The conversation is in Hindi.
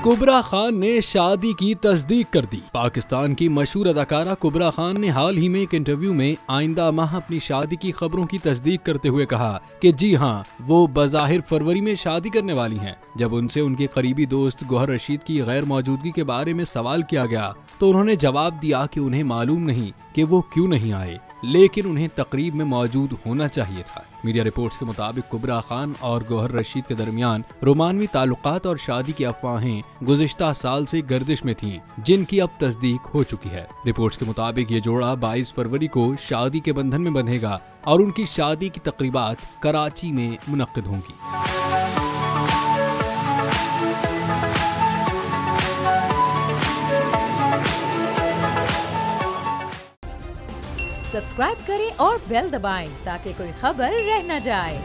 कुबरा खान ने शादी की तस्दीक कर दी। पाकिस्तान की मशहूर अदाकारा कुबरा खान ने हाल ही में एक इंटरव्यू में आइंदा माह अपनी शादी की खबरों की तस्दीक करते हुए कहा कि जी हाँ, वो बज़ाहिर फरवरी में शादी करने वाली हैं। जब उनसे उनके करीबी दोस्त गौहर रशीद की गैर मौजूदगी के बारे में सवाल किया गया तो उन्होंने जवाब दिया कि उन्हें मालूम नहीं कि वो क्यों नहीं आए, लेकिन उन्हें तकरीब में मौजूद होना चाहिए था। मीडिया रिपोर्ट्स के मुताबिक कुबरा खान और गौहर रशीद के दरमियान रोमानवी ताल्लुकात और शादी की अफवाहें गुज़िश्ता साल से गर्दिश में थीं, जिनकी अब तस्दीक हो चुकी है। रिपोर्ट्स के मुताबिक ये जोड़ा 22 फरवरी को शादी के बंधन में बंधेगा और उनकी शादी की तकरीबात कराची में मुनक्किद होंगी। सब्सक्राइब करें और बेल दबाएं ताकि कोई खबर रह न जाए।